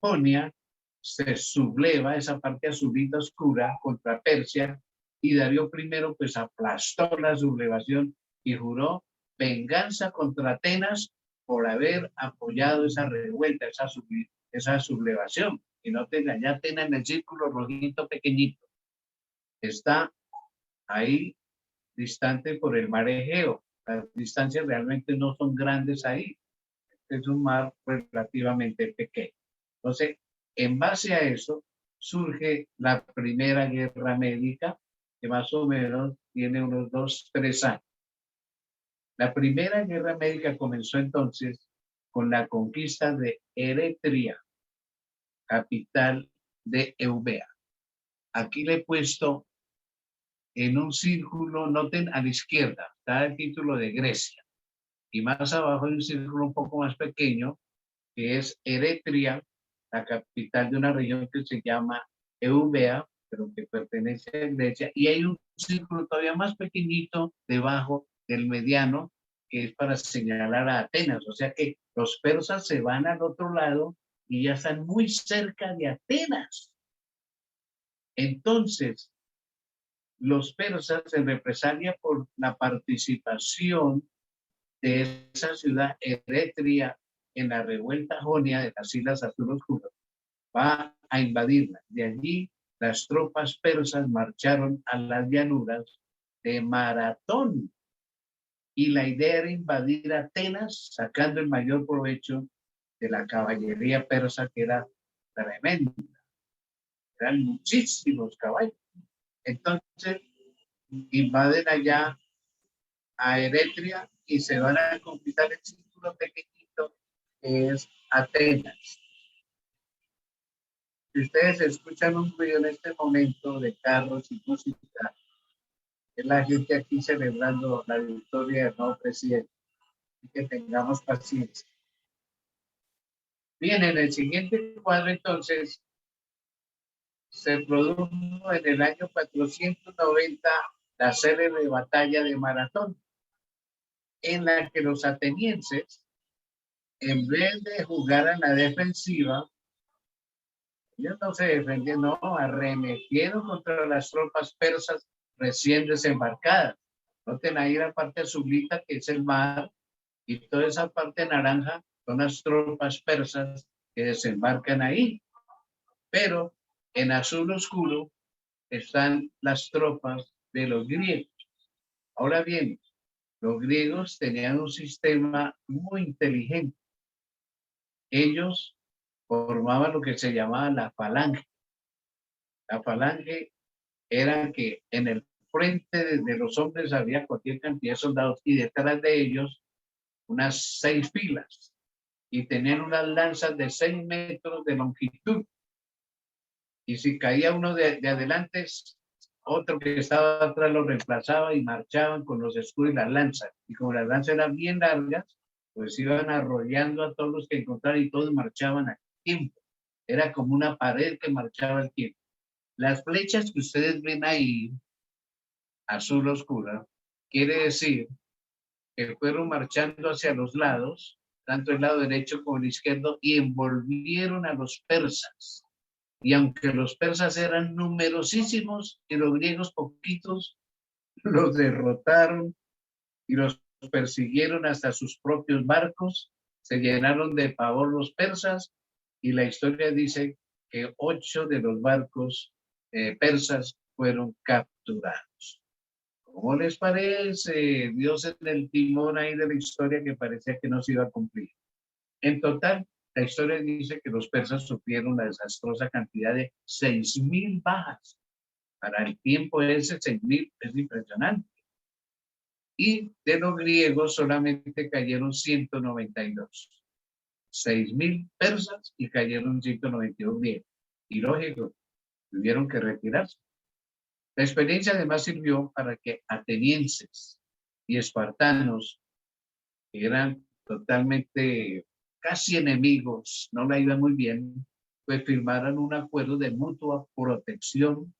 Jonia se subleva, esa parte azulita oscura, contra Persia, y Darío I pues aplastó la sublevación y juró venganza contra Atenas por haber apoyado esa revuelta, esa sublevación. Y no te engañes, Atenas en el círculo rojito pequeñito. Está ahí distante por el mar Egeo. Las distancias realmente no son grandes ahí. Es un mar relativamente pequeño. Entonces, en base a eso, surge la Primera Guerra Médica, que más o menos tiene unos 2-3 años. La Primera Guerra Médica comenzó entonces con la conquista de Eretria, capital de Eubea. Aquí le he puesto en un círculo, noten a la izquierda, está el título de Grecia. Y más abajo hay un círculo un poco más pequeño, que es Eretria, la capital de una región que se llama Eubea, pero que pertenece a Grecia. Y hay un círculo todavía más pequeñito debajo del mediano, que es para señalar a Atenas. O sea que los persas se van al otro lado y ya están muy cerca de Atenas. Entonces, los persas, en represalia por la participación de esa ciudad Eretria en la revuelta jonia de las Islas Azul Oscuro, va a invadirla. De allí, las tropas persas marcharon a las llanuras de Maratón. Y la idea era invadir Atenas, sacando el mayor provecho de la caballería persa, que era tremenda. Eran muchísimos caballos. Entonces, invaden allá a Eretria y se van a conquistar el círculo pequeñito que es Atenas. Si ustedes escuchan un ruido en este momento de carros y música, es la gente aquí celebrando la victoria del nuevo presidente. Y que tengamos paciencia. Bien, en el siguiente cuadro entonces se produjo en el año 490 la célebre batalla de Maratón, en la que los atenienses, en vez de jugar a la defensiva, ellos no se defendieron, no, arremetieron contra las tropas persas recién desembarcadas. Noten ahí la parte azulita, que es el mar, y toda esa parte naranja son las tropas persas que desembarcan ahí. Pero en azul oscuro están las tropas de los griegos. Ahora bien, los griegos tenían un sistema muy inteligente. Ellos formaban lo que se llamaba la falange. La falange era que en el frente de los hombres había cualquier cantidad de soldados y detrás de ellos unas 6 filas y tenían unas lanzas de 6 metros de longitud. Y si caía uno de adelante, otro que estaba atrás lo reemplazaba y marchaban con los escudos y las lanzas. Y como las lanzas eran bien largas, pues iban arrollando a todos los que encontraran y todos marchaban a tiempo. Era como una pared que marchaba al tiempo. Las flechas que ustedes ven ahí, azul oscura, quiere decir que fueron marchando hacia los lados, tanto el lado derecho como el izquierdo, y envolvieron a los persas. Y aunque los persas eran numerosísimos y los griegos poquitos, los derrotaron y los persiguieron hasta sus propios barcos, se llenaron de pavor los persas y la historia dice que 8 de los barcos persas fueron capturados. ¿Cómo les parece? Dios en el timón ahí de la historia que parecía que no se iba a cumplir. En total, la historia dice que los persas sufrieron la desastrosa cantidad de 6.000 bajas. Para el tiempo ese, 6.000 es impresionante. Y de los griegos solamente cayeron 192. 6.000 persas y cayeron 192 griegos. Y lógico, tuvieron que retirarse. La experiencia además sirvió para que atenienses y espartanos, que eran totalmente casi enemigos, no la iban muy bien, pues firmaran un acuerdo de mutua protección,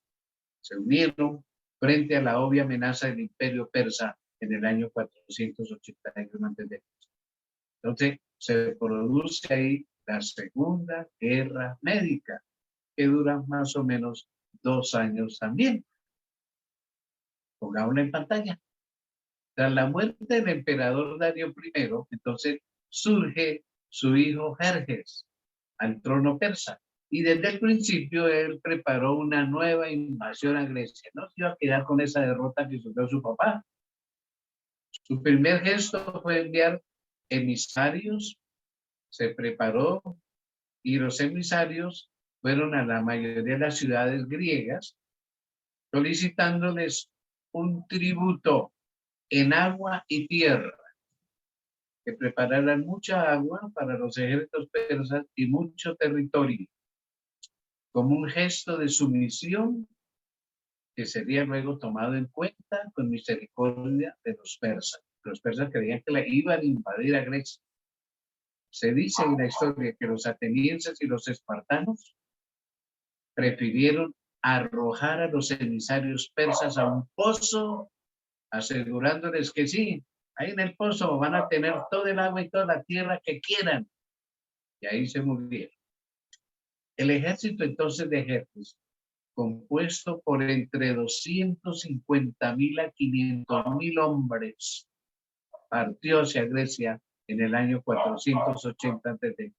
se unieron frente a la obvia amenaza del imperio persa en el año 481 a.C. Entonces se produce ahí la Segunda Guerra Médica, que dura más o menos 2 años también. Pongámosla en pantalla. Tras la muerte del emperador Darío I, entonces surge su hijo Jerjes al trono persa. Y desde el principio él preparó una nueva invasión a Grecia. No se iba a quedar con esa derrota que sufrió su papá. Su primer gesto fue enviar emisarios, se preparó y los emisarios fueron a la mayoría de las ciudades griegas solicitándoles un tributo en agua y tierra, que prepararan mucha agua para los ejércitos persas y mucho territorio, como un gesto de sumisión que sería luego tomado en cuenta con misericordia de los persas. Los persas creían que le iban a invadir a Grecia. Se dice en la historia que los atenienses y los espartanos prefirieron arrojar a los emisarios persas a un pozo, asegurándoles que sí, ahí en el pozo van a tener todo el agua y toda la tierra que quieran. Y ahí se murieron. El ejército entonces de Jerjes, compuesto por entre 250.000 a 500.000 hombres, partió hacia Grecia en el año 480 a.C.,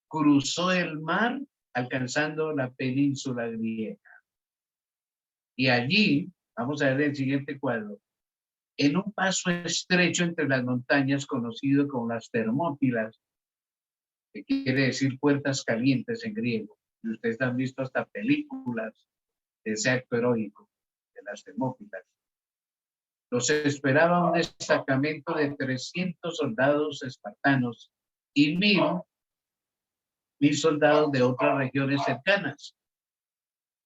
cruzó el mar alcanzando la península griega. Y allí, vamos a ver el siguiente cuadro, en un paso estrecho entre las montañas conocido como las Termópilas, que quiere decir puertas calientes en griego. Y ustedes han visto hasta películas de ese acto heroico de las Termópilas. Los esperaba un destacamento de 300 soldados espartanos y 1.000 soldados de otras regiones cercanas.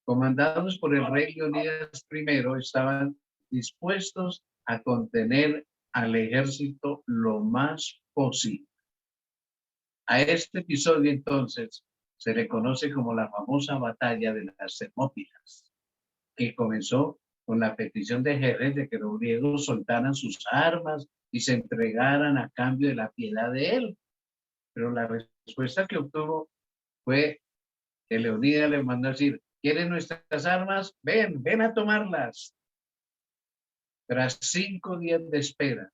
Comandados por el rey Leonidas I, estaban dispuestos a contener al ejército lo más posible. A este episodio entonces se le conoce como la famosa batalla de las Termópilas, que comenzó con la petición de Jerjes de que los griegos soltaran sus armas y se entregaran a cambio de la piedad de él. Pero la respuesta que obtuvo fue que Leonidas le mandó a decir: ¿quieren nuestras armas? Ven a tomarlas. Tras 5 días de espera,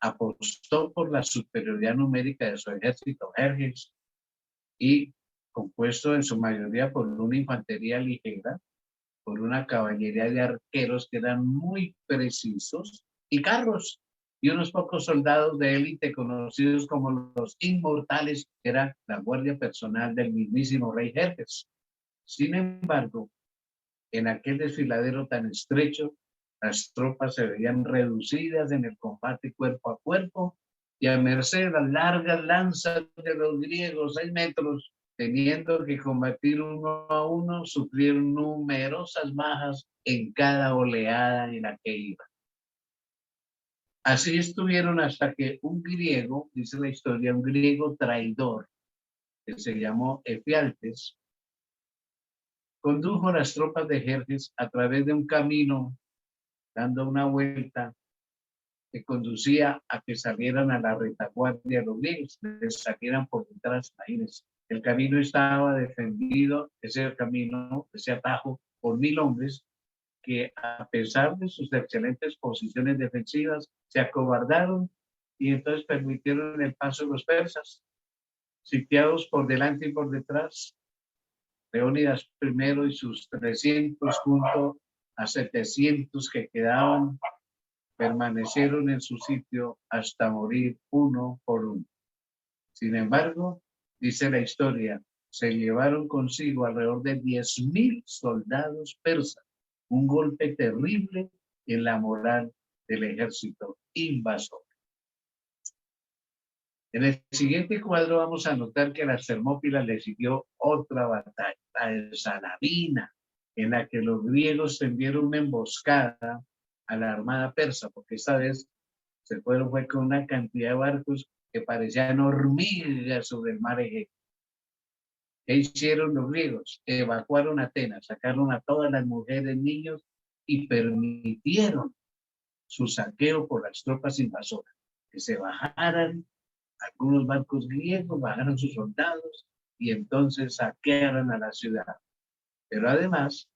apostó por la superioridad numérica de su ejército Jerjes, y compuesto en su mayoría por una infantería ligera, por una caballería de arqueros que eran muy precisos, y carros, y unos pocos soldados de élite conocidos como los inmortales, que era la guardia personal del mismísimo rey Jerjes. Sin embargo, en aquel desfiladero tan estrecho, las tropas se veían reducidas en el combate cuerpo a cuerpo y a merced de las largas lanzas de los griegos, 6 metros, teniendo que combatir uno a uno, sufrieron numerosas bajas en cada oleada en la que iban. Así estuvieron hasta que un griego, dice la historia, un griego traidor, que se llamó Efialtes, condujo a las tropas de Jerjes a través de un camino, dando una vuelta que conducía a que salieran a la retaguardia los griegos, les salieran por detrás. Imagínense, el camino estaba defendido, ese camino, ese atajo, por 1.000 hombres que a pesar de sus excelentes posiciones defensivas, se acobardaron y entonces permitieron el paso de los persas, sitiados por delante y por detrás. Leónidas I y sus 300 junto a 700 que quedaban permanecieron en su sitio hasta morir uno por uno. Sin embargo, dice la historia, se llevaron consigo alrededor de 10.000 soldados persas, un golpe terrible en la moral del ejército invasor. En el siguiente cuadro vamos a notar que a las Termópilas le siguió otra batalla, la de Salamina, en la que los griegos tendieron una emboscada a la armada persa, porque esta vez se fueron fue con una cantidad de barcos que parecían hormigas sobre el mar Egeo. ¿Qué hicieron los griegos? Evacuaron Atenas, sacaron a todas las mujeres, niños y permitieron su saqueo por las tropas invasoras, que se bajaran algunos barcos griegos, bajaron sus soldados y entonces saquearon a la ciudad. Pero además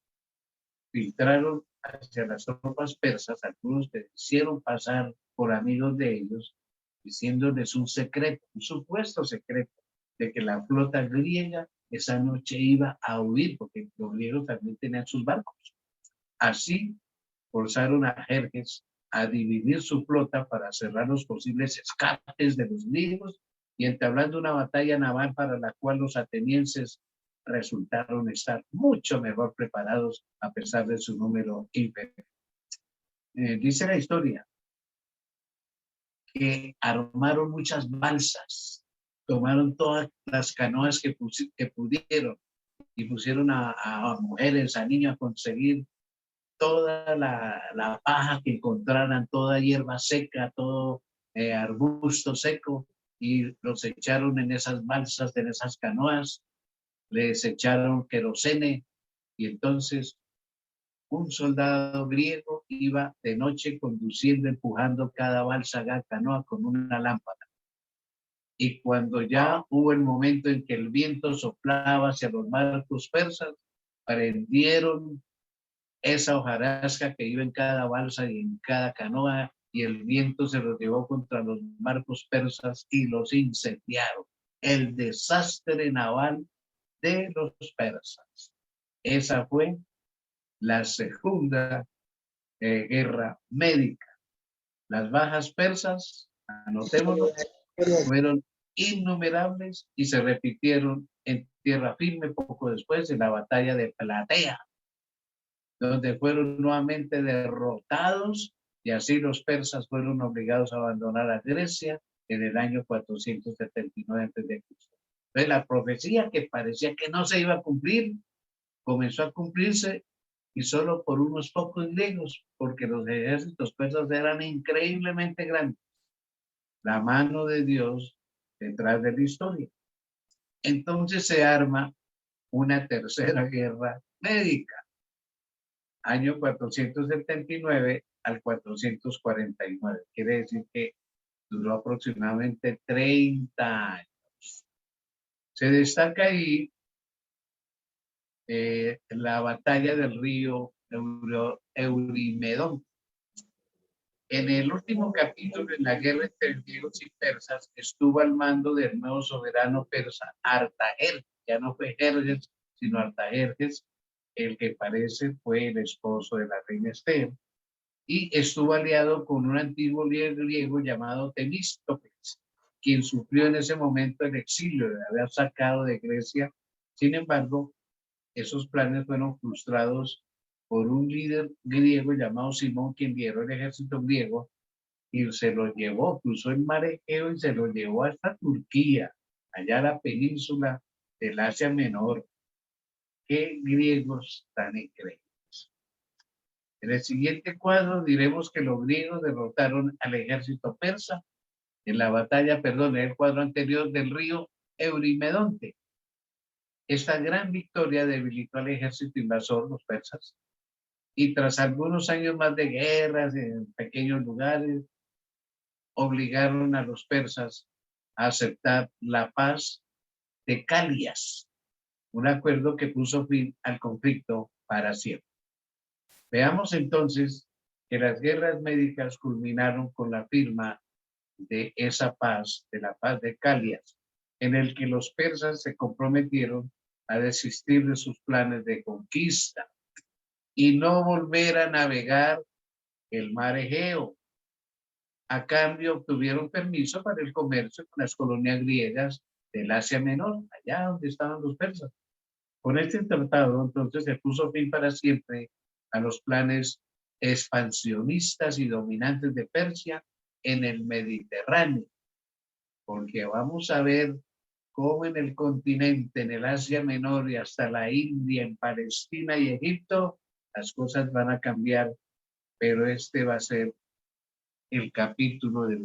filtraron hacia las tropas persas, algunos que hicieron pasar por amigos de ellos, diciéndoles un secreto, un supuesto secreto, de que la flota griega esa noche iba a huir, porque los griegos también tenían sus barcos. Así forzaron a Jerjes a dividir su flota para cerrar los posibles escapes de los griegos y entablando una batalla naval para la cual los atenienses resultaron estar mucho mejor preparados a pesar de su número inferior. Dice la historia que armaron muchas balsas, tomaron todas las canoas que pudieron y pusieron a mujeres, a niños a conseguir toda la paja que encontraran, toda hierba seca, todo arbusto seco, y los echaron en esas balsas, en esas canoas, les echaron querosene, y entonces un soldado griego iba de noche conduciendo, empujando cada balsa, cada canoa con una lámpara. Y cuando ya hubo el momento en que el viento soplaba hacia los barcos persas, prendieron esa hojarasca que iba en cada balsa y en cada canoa, y el viento se los llevó contra los barcos persas y los incendiaron. El desastre naval de los persas. Esa fue la segunda guerra médica. Las bajas persas, anotémoslo, fueron innumerables y se repitieron en tierra firme poco después en la batalla de Platea, donde fueron nuevamente derrotados y así los persas fueron obligados a abandonar a Grecia en el año 479 a.C. Entonces la profecía que parecía que no se iba a cumplir, comenzó a cumplirse y solo por unos pocos griegos, porque los ejércitos persas eran increíblemente grandes. La mano de Dios detrás de la historia. Entonces se arma una tercera guerra médica, año 479 al 449. Quiere decir que duró aproximadamente 30 años. Se destaca ahí la batalla del río Eurimedón. En el último capítulo, en la guerra entre griegos y persas, estuvo al mando del nuevo soberano persa, Artajerjes. Ya no fue Jerjes, sino Artajerjes, el que parece fue el esposo de la reina Esther, y estuvo aliado con un antiguo griego llamado Temístocles, quien sufrió en ese momento el exilio de haber sacado de Grecia. Sin embargo, esos planes fueron frustrados por un líder griego llamado Simón, quien lideró el ejército griego y se lo llevó, cruzó el mar Egeo y se lo llevó hasta Turquía, allá a la península del Asia Menor. ¡Qué griegos tan increíbles! En el siguiente cuadro diremos que los griegos derrotaron al ejército persa en la batalla, en el cuadro anterior del río Eurimedonte. Esta gran victoria debilitó al ejército invasor, los persas, y tras algunos años más de guerras en pequeños lugares, obligaron a los persas a aceptar la paz de Calias, un acuerdo que puso fin al conflicto para siempre. Veamos entonces que las guerras médicas culminaron con la firma de esa paz, de la paz de Calias, en el que los persas se comprometieron a desistir de sus planes de conquista y no volver a navegar el mar Egeo. A cambio, obtuvieron permiso para el comercio con las colonias griegas del Asia Menor, allá donde estaban los persas. Con este tratado, entonces, se puso fin para siempre a los planes expansionistas y dominantes de Persia en el Mediterráneo, porque vamos a ver cómo en el continente, en el Asia Menor y hasta la India, en Palestina y Egipto, las cosas van a cambiar, pero este va a ser el capítulo de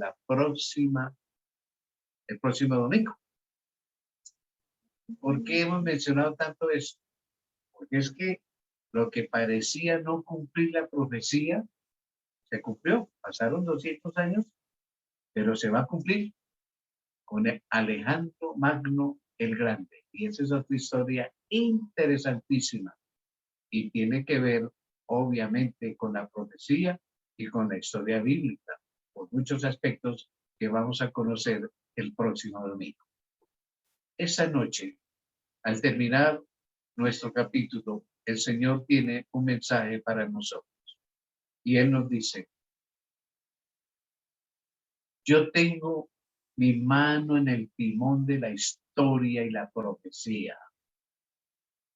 el próximo domingo. ¿Por qué hemos mencionado tanto esto? Porque es que lo que parecía no cumplir la profecía, se cumplió. Pasaron 200 años, pero se va a cumplir con Alejandro Magno el Grande. Y esa es otra historia interesantísima y tiene que ver, obviamente, con la profecía y con la historia bíblica, por muchos aspectos que vamos a conocer el próximo domingo. Esa noche, al terminar nuestro capítulo, el Señor tiene un mensaje para nosotros. Y Él nos dice, yo tengo mi mano en el timón de la historia y la profecía.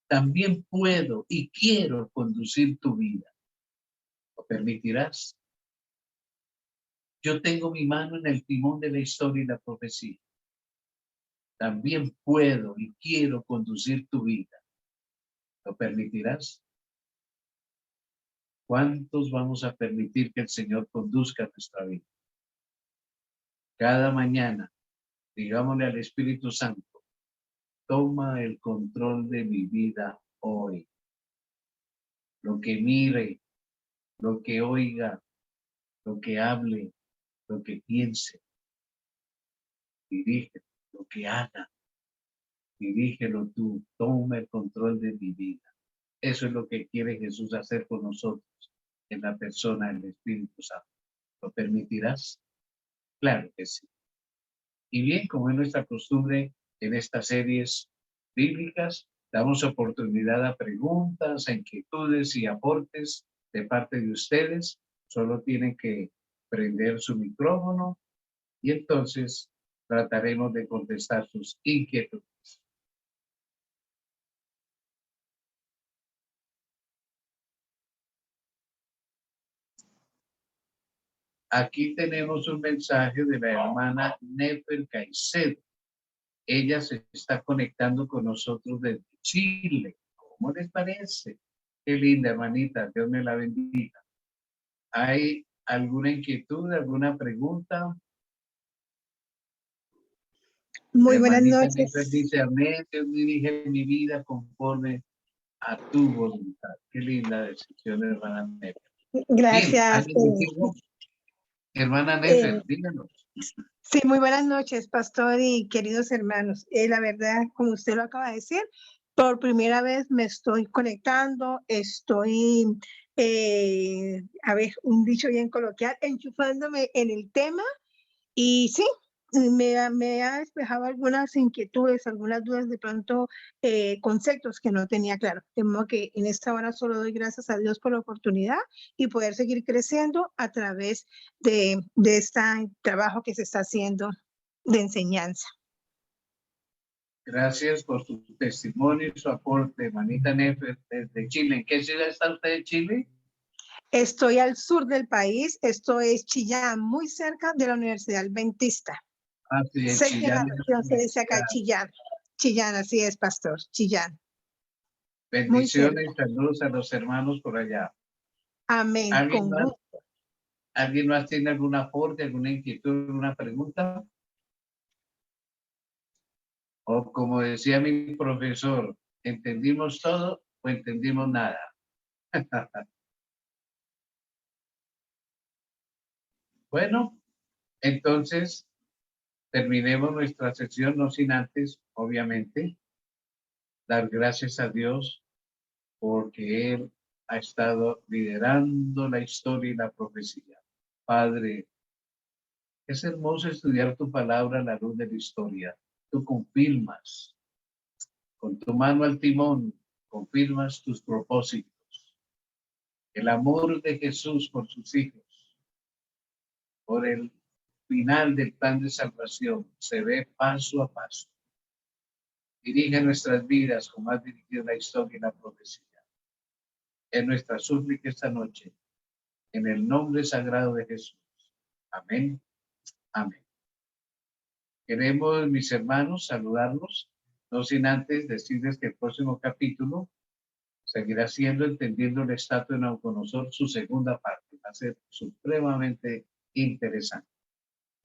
También puedo y quiero conducir tu vida. ¿Lo permitirás? Yo tengo mi mano en el timón de la historia y la profecía. También puedo y quiero conducir tu vida. ¿Lo permitirás? ¿Cuántos vamos a permitir que el Señor conduzca nuestra vida? Cada mañana, digámosle al Espíritu Santo, toma el control de mi vida hoy. Lo que mire, lo que oiga, lo que hable, lo que piense, dirige, lo que haga, dirígelo tú, toma el control de mi vida. Eso es lo que quiere Jesús hacer con nosotros en la persona del Espíritu Santo. ¿Lo permitirás? Claro que sí. Y bien, como es nuestra costumbre en estas series bíblicas, damos oportunidad a preguntas, a inquietudes y aportes de parte de ustedes. Solo tienen que prender su micrófono y entonces trataremos de contestar sus inquietudes. Aquí tenemos un mensaje de la hermana Nefer Caicedo. Ella se está conectando con nosotros desde Chile. ¿Cómo les parece? Qué linda, hermanita. Dios me la bendiga. ¿Hay alguna inquietud, alguna pregunta? Muy buenas Hermanita noches. Nefer dice, amén, Dios dirige mi vida conforme a tu voluntad. Qué linda decisión, hermana Nefer. Bien, Gracias. ¿alguien dijo? Hermana Nefer, díganos. Sí, muy buenas noches, pastor y queridos hermanos. La verdad, como usted lo acaba de decir, por primera vez me estoy conectando, a ver, un dicho bien coloquial, enchufándome en el tema y sí, me ha despejado algunas inquietudes, algunas dudas, de pronto conceptos que no tenía claro. De modo que en esta hora solo doy gracias a Dios por la oportunidad y poder seguir creciendo a través de este trabajo que se está haciendo de enseñanza. Gracias por su testimonio y su aporte, hermanita Nefer, desde Chile. ¿En qué ciudad está usted de Chile? Estoy al sur del país, esto es Chillán, muy cerca de la Universidad Adventista. Sí, Sé que Chillán. la región se dice acá Chillán. Chillán, así es, pastor, Chillán. Bendiciones, saludos a los hermanos por allá. Amén, con gusto. ¿Alguien más tiene algún aporte, alguna inquietud, alguna pregunta? O como decía mi profesor, ¿entendimos todo o entendimos nada? Bueno, entonces terminemos nuestra sesión, no sin antes, obviamente, dar gracias a Dios porque Él ha estado liderando la historia y la profecía. Padre, es hermoso estudiar tu palabra a la luz de la historia. Tú confirmas con tu mano al timón, confirmas tus propósitos. El amor de Jesús por sus hijos, por el final del plan de salvación, se ve paso a paso. Dirige nuestras vidas como has dirigido la historia y la profecía. Es nuestra súplica esta noche, en el nombre sagrado de Jesús. Amén. Amén. Queremos, mis hermanos, saludarlos, no sin antes decirles que el próximo capítulo seguirá siendo Entendiendo el Estatus de Nabucodonosor, su segunda parte. Va a ser supremamente interesante.